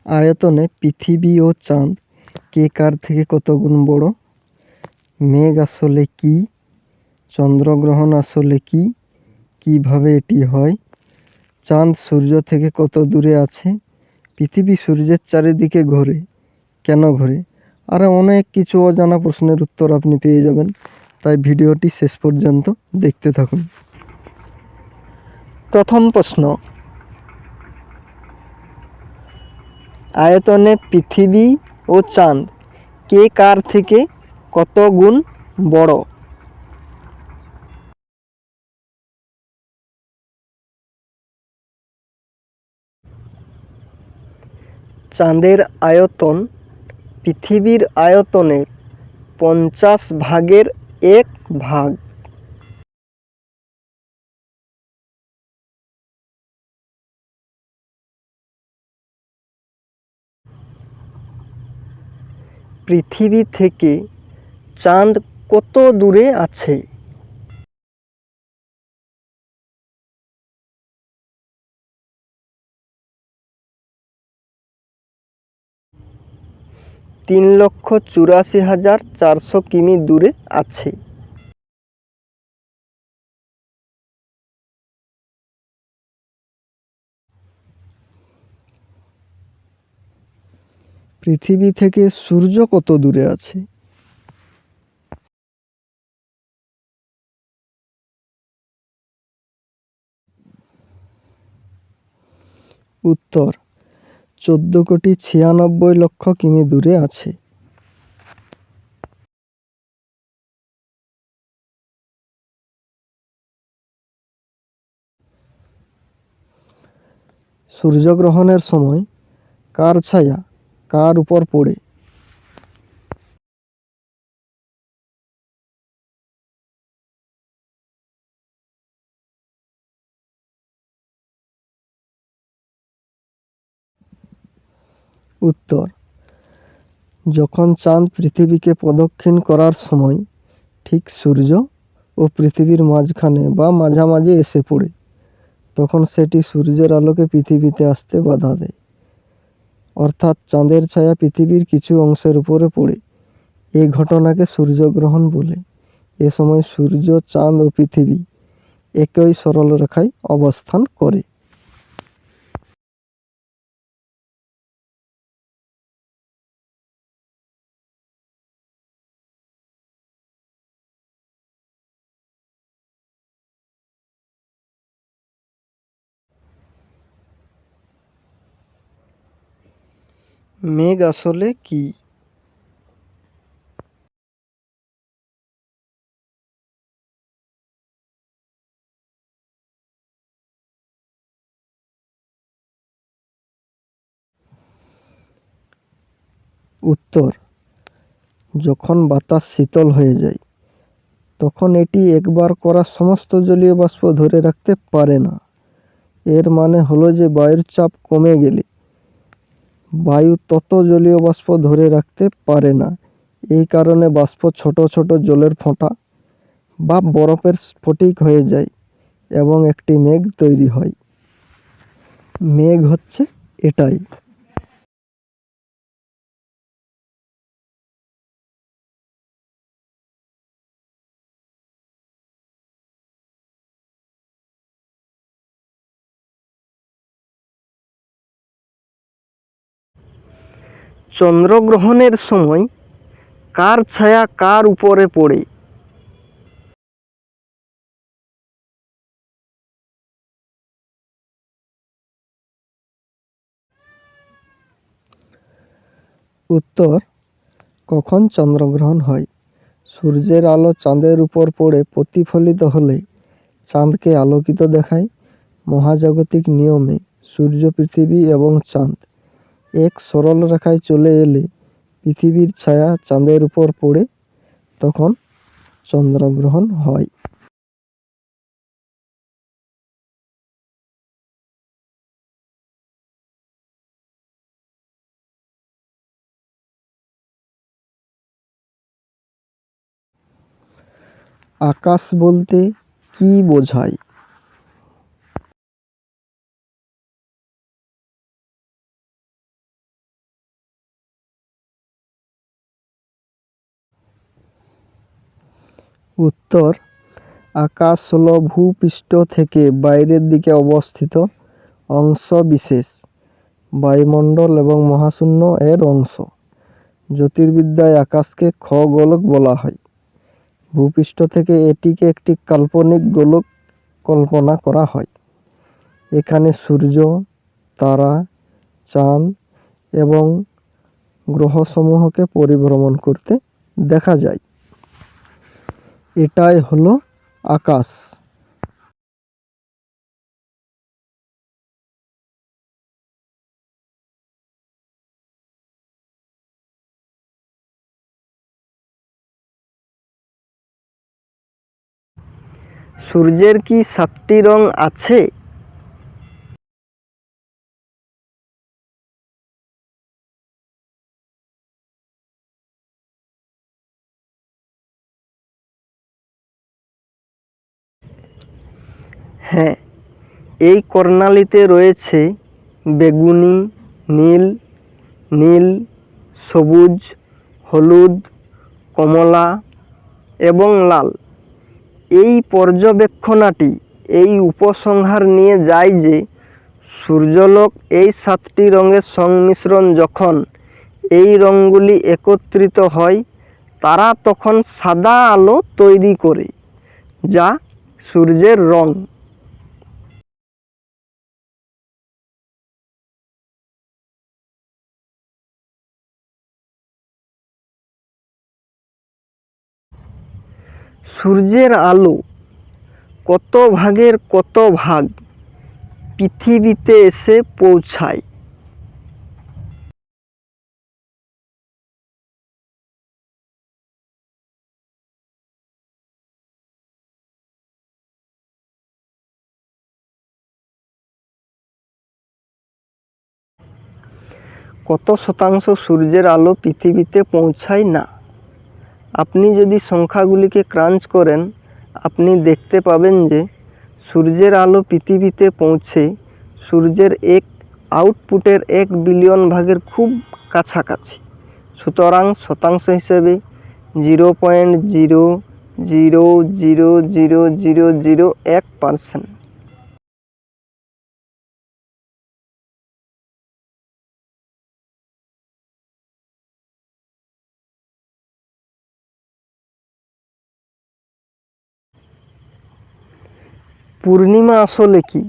আয়তনে পৃথিবী ও চাঁদ কে কার থেকে কত গুণ বড়? মেঘ আসলে কি? চন্দ্রগ্রহণ আসলে কি? কিভাবে এটি হয়? চাঁদ সূর্য থেকে কত দূরে আছে? পৃথিবী সূর্যের চারিদিকে ঘোরে, কেন ঘোরে? আরও অনেক কিছু অজানা প্রশ্নের উত্তর আপনি পেয়ে যাবেন, তাই ভিডিওটি শেষ পর্যন্ত দেখতে থাকুন। প্রথম প্রশ্ন, আয়তনে পৃথিবী ও চাঁদ কে কার থেকে কত গুণ বড়? চাঁদের আয়তন পৃথিবীর আয়তনের 50 ভাগের 1 ভাগ। পৃথিবী থেকে চাঁদ কত দূরে আছে? তিন লক্ষ 84,400 কিমি দূরে আছে। পৃথিবী থেকে সূর্য কত দূরে আছে? উত্তর 14,96,00,000 কিমি দূরে আছে। সূর্যগ্রহণের সময় কার ছায়া কার উপর পড়ে? উত্তর, যখন চাঁদ পৃথিবীকে প্রদক্ষিণ করার সময় ঠিক সূর্য ও পৃথিবীর মাঝখানে বা মাঝামাঝি এসে পড়ে, তখন সেটি সূর্যের আলোকে পৃথিবীতে আসতে বাধা দেয়। অর্থাৎ চাঁদের ছায়া পৃথিবীর কিছু অংশের উপরে পড়ে। এই ঘটনাকে সূর্যগ্রহণ বলে। এ সময় সূর্য, চাঁদ ও পৃথিবী একই সরলরেখায় অবস্থান করে। মেঘ আসলে কি? উত্তর, যখন বাতাস শীতল হয়ে যায় তখন এটি একবার করা সমস্ত জলীয় বাষ্প ধরে রাখতে পারে না। এর মানে হলো যে বায়ুর চাপ কমে গেলে বায়ু তত জলীয় বাষ্প ধরে রাখতে পারে না। এই কারণে বাষ্প ছোট ছোট জলের ফোঁটা বা বরফের স্ফটিক হয়ে যায় এবং একটি মেঘ তৈরি হয়। মেঘ হচ্ছে এটাই। চন্দ্রগ্রহণের সময় কার ছায়া কার উপরে পড়ে? উত্তর, কখন চন্দ্রগ্রহণ হয়? সূর্যের আলো চাঁদের উপর পড়ে প্রতিফলিত হলে চাঁদকে আলোকিত দেখায়। মহাজাগতিক নিয়মে সূর্য, পৃথিবী এবং চাঁদ এক সরল রেখায় চলে এলে পৃথিবীর ছায়া চাঁদের উপর পড়ে, তখন চন্দ্রগ্রহণ হয়। আকাশ বলতে কী বোঝায়? উত্তর, আকাশ হল ভূপৃষ্ঠ থেকে বাইরের দিকে অবস্থিত অংশ বিশেষ, বায়ুমণ্ডল এবং মহাশূন্য এর অংশ। জ্যোতির্বিদ্যায় আকাশকে খগোলক বলা হয়। ভূপৃষ্ঠ থেকে এটিকে একটি কাল্পনিক গোলক কল্পনা করা হয়। এখানে সূর্য, তারা, চাঁদ এবং গ্রহসমূহকে পরিভ্রমণ করতে দেখা যায়। এটাই হলো আকাশ। সূর্যের কি 7টি রং আছে? হ্যাঁ, এই কর্ণালীতে রয়েছে বেগুনি, নীল, নীল, সবুজ, হলুদ, কমলা এবং লাল। এই পর্যবেক্ষণাটি এই উপসংহার নিয়ে যায় যে সূর্যালোক এই 7টি রঙের সংমিশ্রণ যখন এই রঙগুলি একত্রিত হয় তারা তখন সাদা আলো তৈরি করে, যা সূর্যের রং। সূর্যের আলো কত ভাগের কত ভাগ পৃথিবীতে এসে পৌঁছায়? কত শতাংশ সূর্যের আলো পৃথিবীতে পৌঁছায় না? আপনি যদি সংখ্যাগুলিকে ক্রাঞ্চ করেন আপনি দেখতে পাবেন যে সূর্যের আলো পৃথিবীতে পৌঁছে সূর্যের আউটপুটের 1 বিলিয়ন ভাগের খুব কাছাকাছি। সুতরাং শতাংশ হিসেবে 0.0000001%। পূর্ণিমা আসলে কি?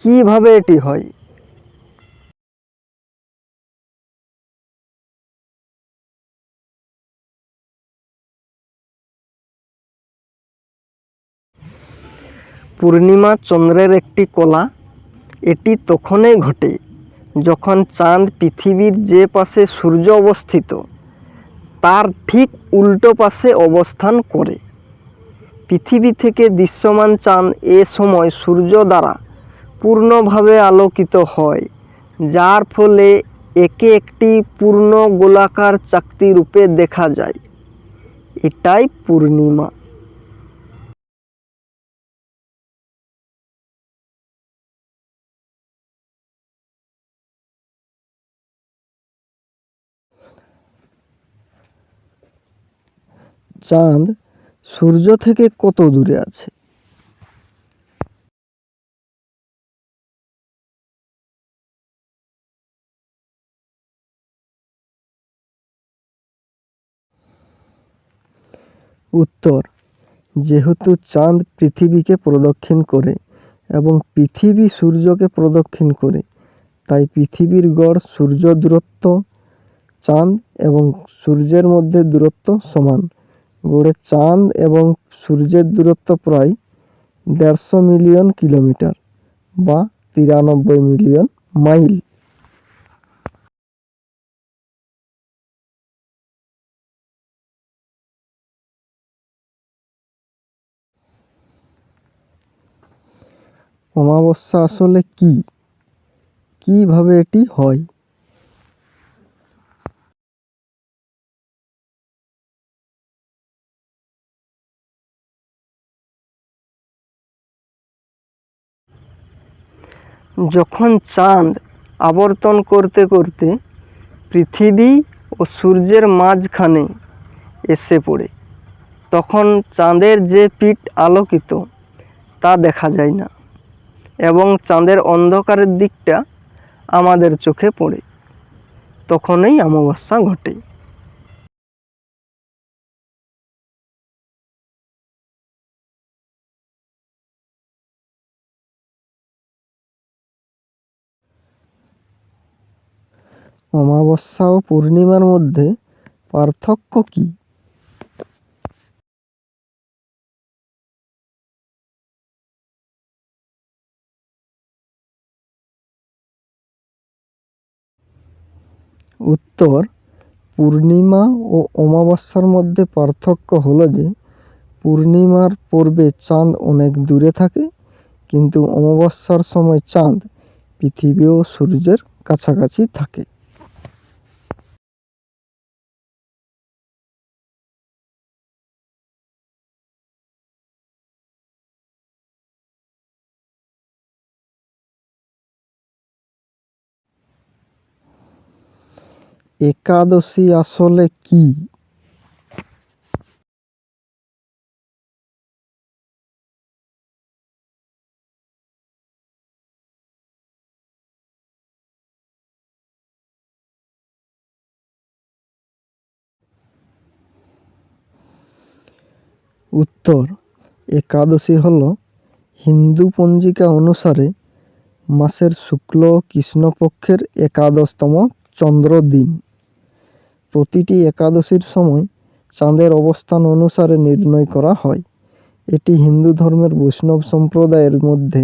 কিভাবে এটি হয়? পূর্ণিমা চন্দ্রের একটি কলা। এটি তখনই ঘটে যখন চাঁদ পৃথিবীর যে পাশে সূর্য অবস্থিত তার ঠিক উল্টো পাশে অবস্থান করে। পৃথিবী থেকে দৃশ্যমান চাঁদ এ সময় সূর্য দ্বারা পূর্ণভাবে আলোকিত হয়, যার ফলে একে একটি পূর্ণ গোলাকার চাকতি রূপে দেখা যায়। এটাই পূর্ণিমা। চাঁদ সূর্য থেকে কত দূরে আছে? উত্তর, যেহেতু চাঁদ পৃথিবীকে প্রদক্ষিণ করে এবং পৃথিবী সূর্যকে প্রদক্ষিণ করে, তাই পৃথিবীর গড় সূর্য দূরত্ব চাঁদ এবং সূর্যের মধ্যে দূরত্ব সমান। গড়ে চাঁদ এবং সূর্যের দূরত্ব প্রায় 150 মিলিয়ন কিলোমিটার বা 93 মিলিয়ন মাইল। অমাবস্যা আসলে কি? কিভাবে এটি হয়? যখন চাঁদ আবর্তন করতে করতে পৃথিবী ও সূর্যের মাঝখানে এসে পড়ে তখন চাঁদের যে পিঠ আলোকিত তা দেখা যায় না এবং চাঁদের অন্ধকারের দিকটা আমাদের চোখে পড়ে, তখনই অমাবস্যা ঘটে। অমাবস্যা ও পূর্ণিমার মধ্যে পার্থক্য কি? উত্তর, পূর্ণিমা ও অমাবস্যার মধ্যে পার্থক্য হলো যে পূর্ণিমার পূর্বে চাঁদ অনেক দূরে থাকে, কিন্তু অমাবস্যার সময় চাঁদ পৃথিবী ও সূর্যের কাছাকাছি থাকে। একাদশী আসলে কি? উত্তর, একাদশী হল হিন্দু পঞ্জিকা অনুসারে মাসের শুক্ল কৃষ্ণপক্ষের একাদশতম চন্দ্র দিন। প্রতিটি একাদশীর সময় চাঁদের অবস্থান অনুসারে নির্ণয় করা হয়। এটি হিন্দু ধর্মের বৈষ্ণব সম্প্রদায়ের মধ্যে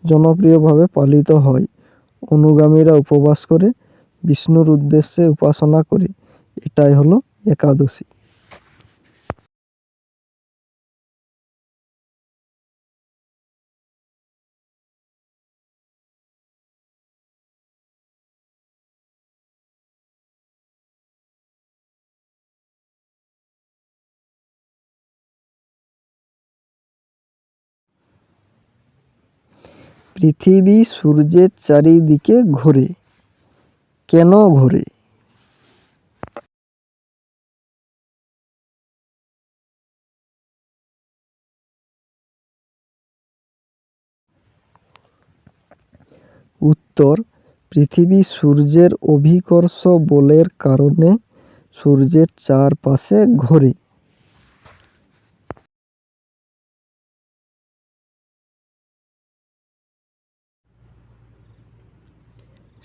জনপ্রিয়ভাবে পালিত হয়। অনুগামীরা উপবাস করে বিষ্ণুর উদ্দেশ্যে উপাসনা করে। এটাই হলো একাদশী। পৃথিবী সূর্যের চারিদিকে ঘোরে। কেন ঘোরে? উত্তর, পৃথিবী সূর্যের অভিকর্ষ বলের কারণে সূর্যের চারপাশে ঘোরে।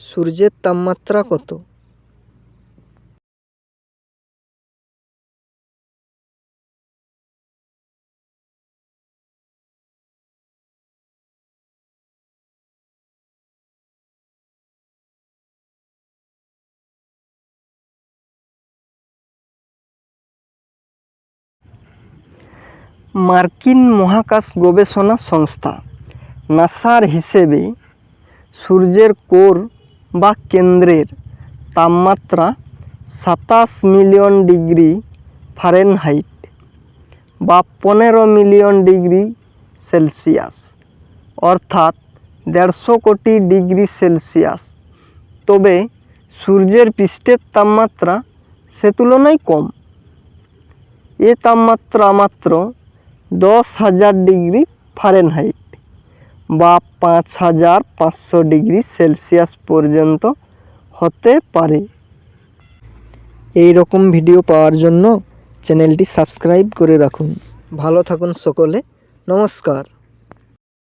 সূর্যের তাপমাত্রা কত? মার্কিন মহাকাশ গবেষণা সংস্থা নাসার হিসেবে সূর্যের কোর বা কেন্দ্রের তাপমাত্রা 27 মিলিয়ন ডিগ্রি ফারেনহাইট বা 15 মিলিয়ন ডিগ্রি সেলসিয়াস, অর্থাৎ 150 কোটি ডিগ্রি সেলসিয়াস। তবে সূর্যের পৃষ্ঠের তাপমাত্রা সে তুলনায় কম। এ তাপমাত্রা মাত্র 10,000 ডিগ্রি ফারেনহাইট বা 5,500 ডিগ্রি সেলসিয়াস পর্যন্ত হতে পারে। এই রকম ভিডিও পাওয়ার জন্য চ্যানেলটি সাবস্ক্রাইব করে রাখুন। ভালো থাকুন সকলে। নমস্কার।